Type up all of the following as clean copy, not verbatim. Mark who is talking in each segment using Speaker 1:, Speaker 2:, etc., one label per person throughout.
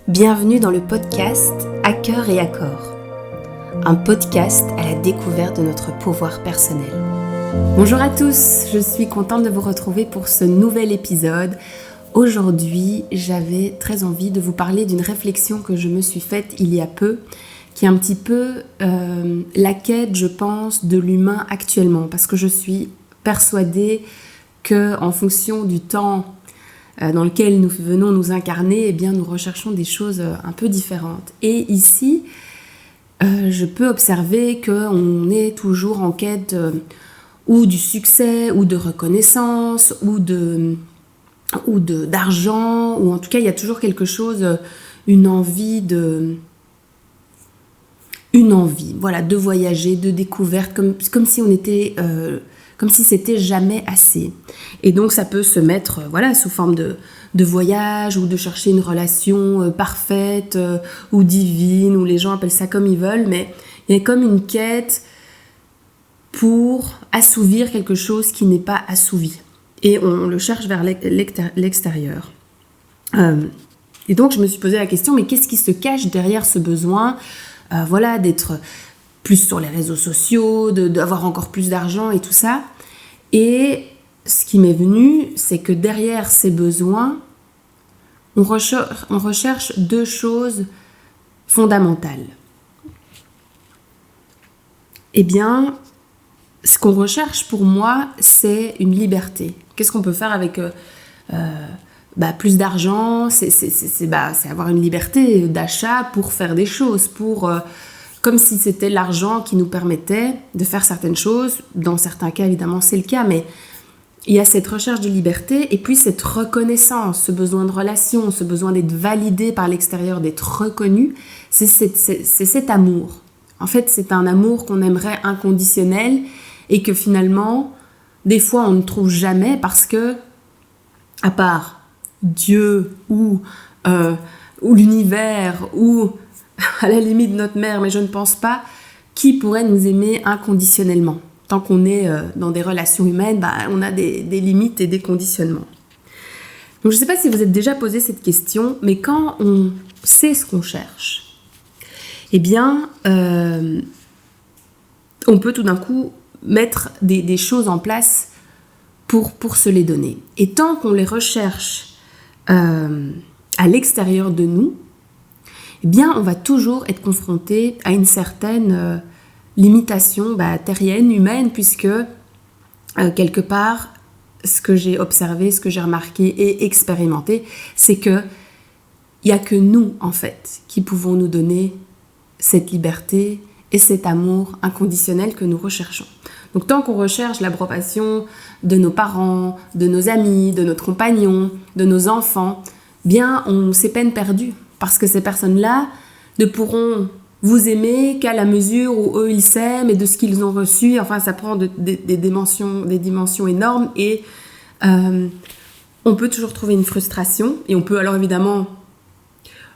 Speaker 1: Bienvenue dans le podcast À cœur et à corps, un podcast à la découverte de notre pouvoir personnel. Bonjour à tous, je suis contente de vous retrouver pour ce nouvel épisode. Aujourd'hui, j'avais très envie de vous parler d'une réflexion que je me suis faite il y a peu, qui est un petit peu la quête, je pense, de l'humain actuellement, parce que je suis persuadée qu'en fonction du temps dans lequel nous venons nous incarner, eh bien, nous recherchons des choses un peu différentes. Et ici, je peux observer qu'on est toujours en quête ou du succès, ou de reconnaissance, ou d'argent, ou en tout cas, il y a toujours quelque chose, une envie, voilà, de voyager, de découverte, comme si on était... comme si c'était jamais assez. Et donc ça peut se mettre sous forme de voyage ou de chercher une relation parfaite ou divine, ou les gens appellent ça comme ils veulent, mais il y a comme une quête pour assouvir quelque chose qui n'est pas assouvi. Et on le cherche vers l'extérieur. Et donc je me suis posé la question, mais qu'est-ce qui se cache derrière ce besoin d'être plus sur les réseaux sociaux, d'avoir encore plus d'argent et tout ça. Et ce qui m'est venu, c'est que derrière ces besoins, on recherche deux choses fondamentales. Eh bien, ce qu'on recherche pour moi, c'est une liberté. Qu'est-ce qu'on peut faire avec plus d'argent ? C'est avoir une liberté d'achat pour faire des choses, comme si c'était l'argent qui nous permettait de faire certaines choses. Dans certains cas, évidemment, c'est le cas, mais il y a cette recherche de liberté et puis cette reconnaissance, ce besoin de relation, ce besoin d'être validé par l'extérieur, d'être reconnu. C'est cet amour. En fait, c'est un amour qu'on aimerait inconditionnel et que finalement, des fois, on ne trouve jamais parce que, à part Dieu ou l'univers ou à la limite notre mère, mais je ne pense pas, qui pourrait nous aimer inconditionnellement. Tant qu'on est dans des relations humaines, on a des limites et des conditionnements. Donc je ne sais pas si vous êtes déjà posé cette question, mais quand on sait ce qu'on cherche, eh bien, on peut tout d'un coup mettre des choses en place pour se les donner. Et tant qu'on les recherche à l'extérieur de nous, eh bien, on va toujours être confronté à une certaine limitation terrienne, humaine, puisque quelque part, ce que j'ai observé, ce que j'ai remarqué et expérimenté, c'est qu'il n'y a que nous, en fait, qui pouvons nous donner cette liberté et cet amour inconditionnel que nous recherchons. Donc, tant qu'on recherche l'approbation de nos parents, de nos amis, de notre compagnon, de nos enfants, bien, c'est peine perdue. Parce que ces personnes-là ne pourront vous aimer qu'à la mesure où eux, ils s'aiment et de ce qu'ils ont reçu. Enfin, ça prend des dimensions énormes et on peut toujours trouver une frustration. Et on peut alors évidemment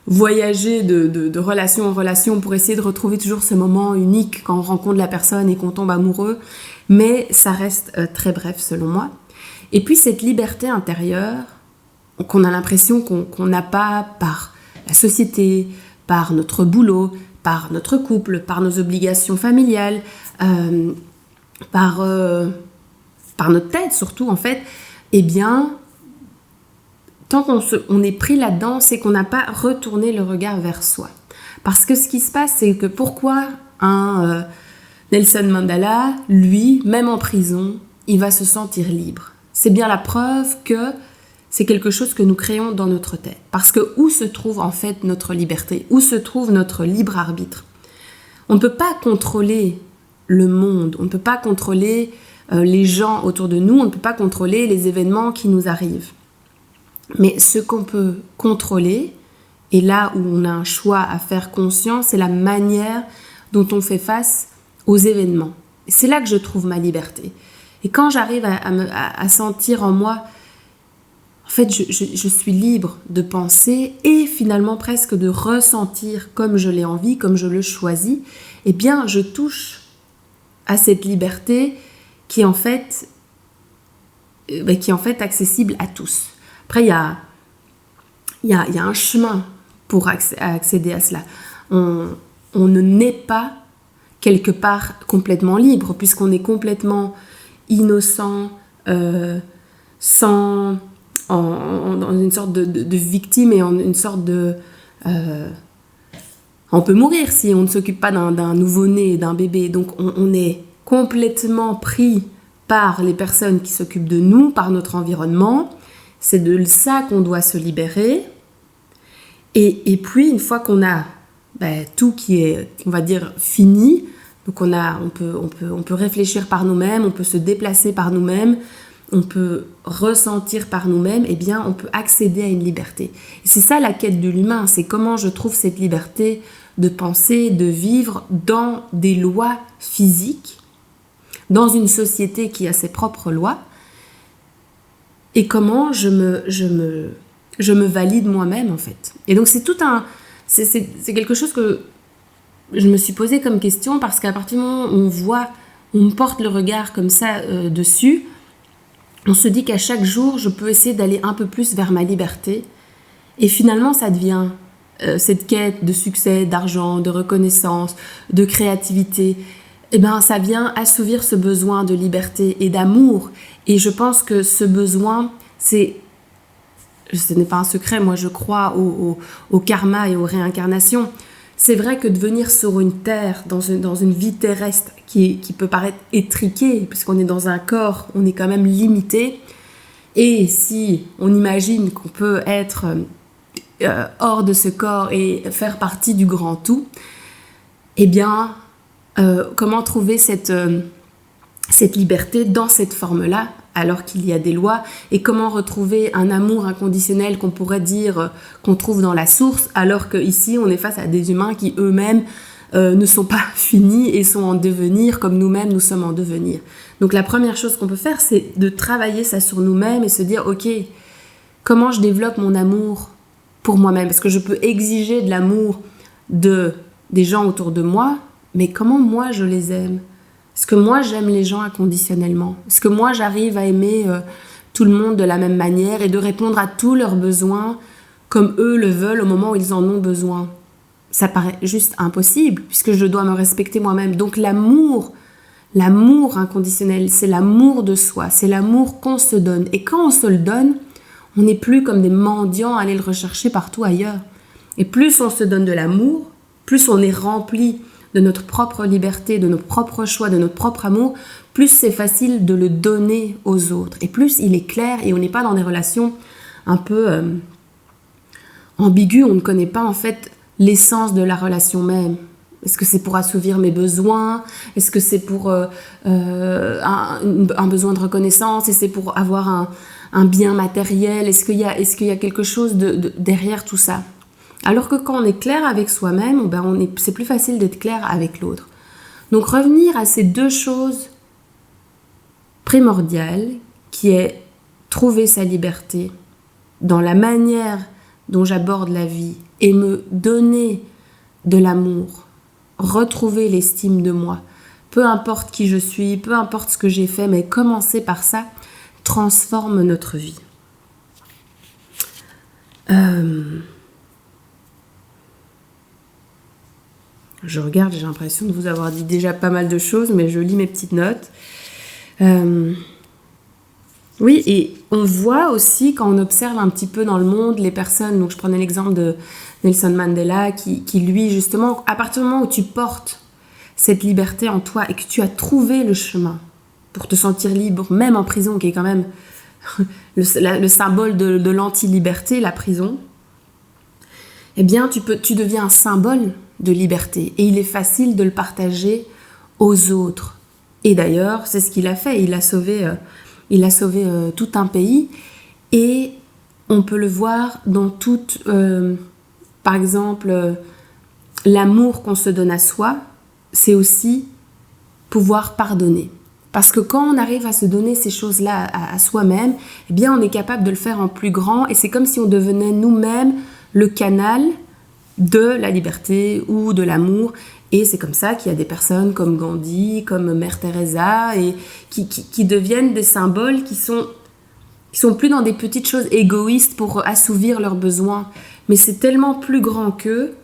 Speaker 1: voyager de relation en relation pour essayer de retrouver toujours ce moment unique quand on rencontre la personne et qu'on tombe amoureux. Mais ça reste très bref selon moi. Et puis cette liberté intérieure qu'on a l'impression qu'on n'a pas par la société, par notre boulot, par notre couple, par nos obligations familiales, par notre tête surtout en fait, eh bien, tant qu'on est pris là-dedans, c'est qu'on n'a pas retourné le regard vers soi. Parce que ce qui se passe, c'est que pourquoi un Nelson Mandela, lui, même en prison, il va se sentir libre. C'est bien la preuve que c'est quelque chose que nous créons dans notre tête. Parce que où se trouve en fait notre liberté ? Où se trouve notre libre arbitre ? On ne peut pas contrôler le monde, on ne peut pas contrôler les gens autour de nous, on ne peut pas contrôler les événements qui nous arrivent. Mais ce qu'on peut contrôler, et là où on a un choix à faire conscient, c'est la manière dont on fait face aux événements. Et c'est là que je trouve ma liberté. Et quand j'arrive à sentir en moi, en fait, je suis libre de penser et finalement presque de ressentir comme je l'ai envie, comme je le choisis, eh bien, je touche à cette liberté qui est en fait accessible à tous. Après, il y a un chemin pour accéder à cela. On ne naît pas quelque part complètement libre, puisqu'on est complètement innocent, dans une sorte de victime et en une sorte de... on peut mourir si on ne s'occupe pas d'un nouveau-né, d'un bébé. Donc on est complètement pris par les personnes qui s'occupent de nous, par notre environnement. C'est de ça qu'on doit se libérer. Et puis, une fois qu'on a tout qui est, on va dire, fini, donc on peut réfléchir par nous-mêmes, on peut se déplacer par nous-mêmes, on peut ressentir par nous-mêmes, eh bien, on peut accéder à une liberté. Et c'est ça la quête de l'humain, c'est comment je trouve cette liberté de penser, de vivre dans des lois physiques, dans une société qui a ses propres lois, et comment je me valide moi-même, en fait. Et donc, c'est quelque chose que je me suis posé comme question, parce qu'à partir du moment où on porte le regard comme ça dessus, on se dit qu'à chaque jour, je peux essayer d'aller un peu plus vers ma liberté. Et finalement, ça devient cette quête de succès, d'argent, de reconnaissance, de créativité. Eh bien, ça vient assouvir ce besoin de liberté et d'amour. Et je pense que ce besoin, ce n'est pas un secret, moi je crois au karma et aux réincarnations. C'est vrai que de venir sur une terre, dans une vie terrestre qui peut paraître étriquée, puisqu'on est dans un corps, on est quand même limité. Et si on imagine qu'on peut être hors de ce corps et faire partie du grand tout, eh bien, comment trouver cette liberté dans cette forme-là, alors qu'il y a des lois, et comment retrouver un amour inconditionnel qu'on pourrait dire qu'on trouve dans la source, alors qu'ici on est face à des humains qui eux-mêmes ne sont pas finis et sont en devenir comme nous-mêmes nous sommes en devenir. Donc la première chose qu'on peut faire, c'est de travailler ça sur nous-mêmes et se dire ok, comment je développe mon amour pour moi-même, parce que je peux exiger de l'amour des gens autour de moi, mais comment moi je les aime? Est-ce que moi j'aime les gens inconditionnellement? Est-ce que moi j'arrive à aimer tout le monde de la même manière et de répondre à tous leurs besoins comme eux le veulent au moment où ils en ont besoin? Ça paraît juste impossible puisque je dois me respecter moi-même. Donc l'amour inconditionnel, c'est l'amour de soi, c'est l'amour qu'on se donne. Et quand on se le donne, on n'est plus comme des mendiants à aller le rechercher partout ailleurs. Et plus on se donne de l'amour, plus on est rempli de notre propre liberté, de nos propres choix, de notre propre amour, plus c'est facile de le donner aux autres. Et plus il est clair et on n'est pas dans des relations un peu ambiguës, on ne connaît pas en fait l'essence de la relation même. Est-ce que c'est pour assouvir mes besoins? Est-ce que c'est pour un besoin de reconnaissance? Est-ce que c'est pour avoir un bien matériel? Est-ce qu'il y a quelque chose derrière tout ça? Alors que quand on est clair avec soi-même, c'est plus facile d'être clair avec l'autre. Donc revenir à ces deux choses primordiales, qui est trouver sa liberté dans la manière dont j'aborde la vie et me donner de l'amour, retrouver l'estime de moi, peu importe qui je suis, peu importe ce que j'ai fait, mais commencer par ça transforme notre vie. Je regarde, j'ai l'impression de vous avoir dit déjà pas mal de choses, mais je lis mes petites notes. Oui, et on voit aussi, quand on observe un petit peu dans le monde, les personnes, donc je prenais l'exemple de Nelson Mandela, qui lui, justement, à partir du moment où tu portes cette liberté en toi et que tu as trouvé le chemin pour te sentir libre, même en prison, qui est quand même le symbole de l'anti-liberté, la prison, eh bien, tu deviens un symbole de liberté. Et il est facile de le partager aux autres. Et d'ailleurs, c'est ce qu'il a fait. Il a sauvé tout un pays. Et on peut le voir dans par exemple, l'amour qu'on se donne à soi, c'est aussi pouvoir pardonner. Parce que quand on arrive à se donner ces choses-là à soi-même, eh bien, on est capable de le faire en plus grand. Et c'est comme si on devenait nous-mêmes le canal de la liberté ou de l'amour. Et c'est comme ça qu'il y a des personnes comme Gandhi, comme Mère Teresa, et qui deviennent des symboles qui sont plus dans des petites choses égoïstes pour assouvir leurs besoins, mais c'est tellement plus grand qu'eux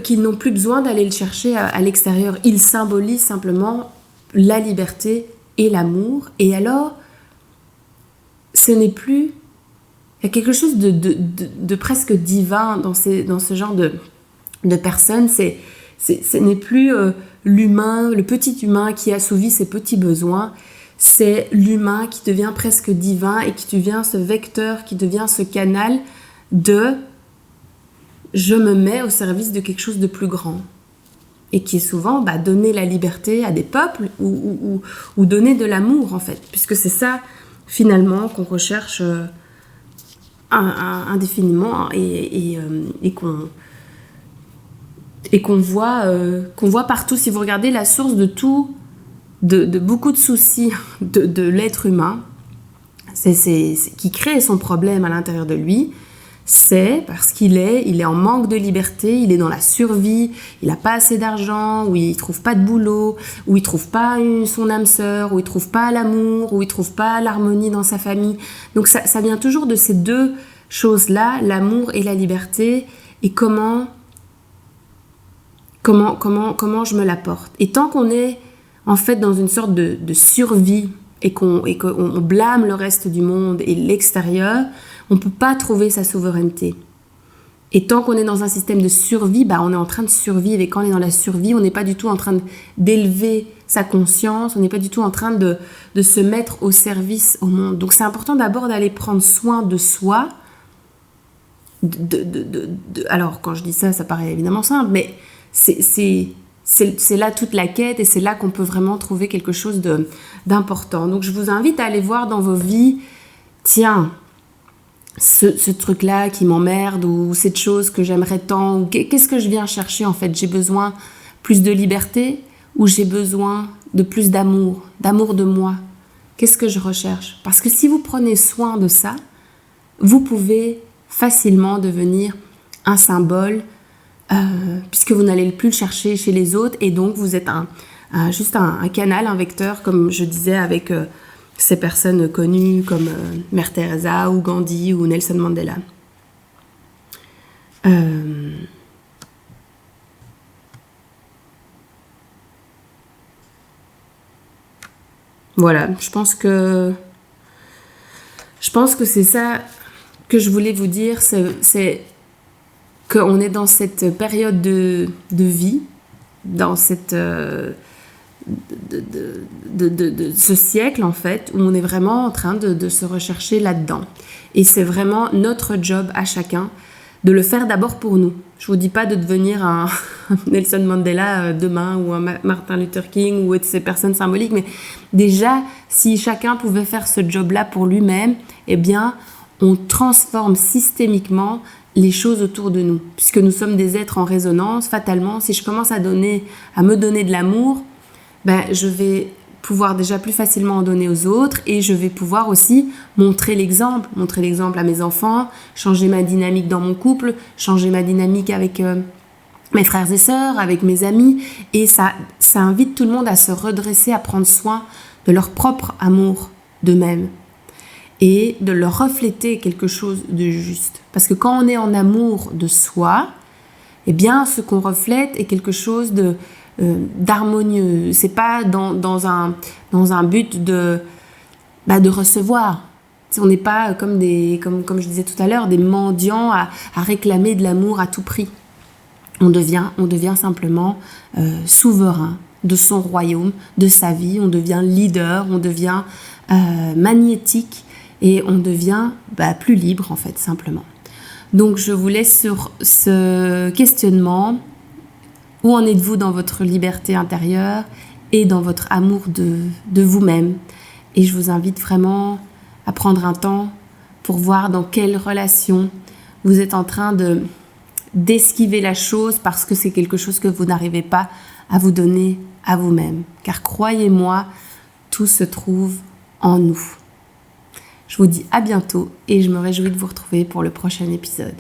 Speaker 1: qu'ils n'ont plus besoin d'aller le chercher à l'extérieur. Ils symbolisent simplement la liberté et l'amour. Et alors, ce n'est plus... Il y a quelque chose de presque divin dans ce genre de personnes. Ce n'est plus l'humain, le petit humain qui assouvit ses petits besoins. C'est l'humain qui devient presque divin et qui devient ce vecteur, qui devient ce canal de « je me mets au service de quelque chose de plus grand ». Et qui est souvent donner la liberté à des peuples ou donner de l'amour, en fait. Puisque c'est ça, finalement, qu'on recherche indéfiniment et qu'on voit partout. Si vous regardez la source de beaucoup de soucis de l'être humain, qui crée son problème à l'intérieur de lui, c'est parce qu'il est en manque de liberté, il est dans la survie, il n'a pas assez d'argent, ou il ne trouve pas de boulot, ou il ne trouve pas son âme sœur, ou il ne trouve pas l'amour, ou il ne trouve pas l'harmonie dans sa famille. Donc ça vient toujours de ces deux choses-là, l'amour et la liberté, et comment je me l'apporte. Et tant qu'on est en fait dans une sorte de survie, et qu'on blâme le reste du monde et l'extérieur, on ne peut pas trouver sa souveraineté. Et tant qu'on est dans un système de survie, on est en train de survivre. Et quand on est dans la survie, on n'est pas du tout en train d'élever sa conscience, on n'est pas du tout en train de se mettre au service au monde. Donc c'est important d'abord d'aller prendre soin de soi. Alors quand je dis ça, ça paraît évidemment simple, mais c'est là toute la quête et c'est là qu'on peut vraiment trouver quelque chose d'important. Donc je vous invite à aller voir dans vos vies, tiens, ce truc-là qui m'emmerde ou cette chose que j'aimerais tant, ou qu'est-ce que je viens chercher en fait? J'ai besoin plus de liberté ou j'ai besoin de plus d'amour de moi? Qu'est-ce que je recherche? Parce que si vous prenez soin de ça, vous pouvez facilement devenir un symbole puisque vous n'allez plus le chercher chez les autres et donc vous êtes juste un canal, un vecteur, comme je disais avec ces personnes connues comme Mère Teresa ou Gandhi ou Nelson Mandela. Voilà, je pense que c'est ça que je voulais vous dire, c'est qu'on est dans cette période de vie, dans cette de ce siècle en fait, où on est vraiment en train de se rechercher là-dedans. Et c'est vraiment notre job à chacun de le faire d'abord pour nous. Je vous dis pas de devenir un Nelson Mandela demain ou un Martin Luther King ou de ces personnes symboliques, mais déjà, si chacun pouvait faire ce job-là pour lui-même, eh bien, on transforme systémiquement les choses autour de nous. Puisque nous sommes des êtres en résonance, fatalement, si je commence à me donner de l'amour, je vais pouvoir déjà plus facilement en donner aux autres et je vais pouvoir aussi montrer l'exemple à mes enfants, changer ma dynamique dans mon couple, changer ma dynamique avec mes frères et sœurs, avec mes amis, et ça invite tout le monde à se redresser, à prendre soin de leur propre amour d'eux-mêmes et de leur refléter quelque chose de juste. Parce que quand on est en amour de soi, eh bien ce qu'on reflète est quelque chose d'harmonieux. C'est pas dans un but de recevoir. On n'est pas comme je disais tout à l'heure, des mendiants à réclamer de l'amour à tout prix. On devient simplement souverain de son royaume, de sa vie. On devient leader, on devient magnétique et on devient plus libre en fait, simplement. Donc je vous laisse sur ce questionnement. Où en êtes-vous dans votre liberté intérieure et dans votre amour de vous-même? Et je vous invite vraiment à prendre un temps pour voir dans quelle relation vous êtes en train d'esquiver la chose parce que c'est quelque chose que vous n'arrivez pas à vous donner à vous-même. Car croyez-moi, tout se trouve en nous. Je vous dis à bientôt et je me réjouis de vous retrouver pour le prochain épisode.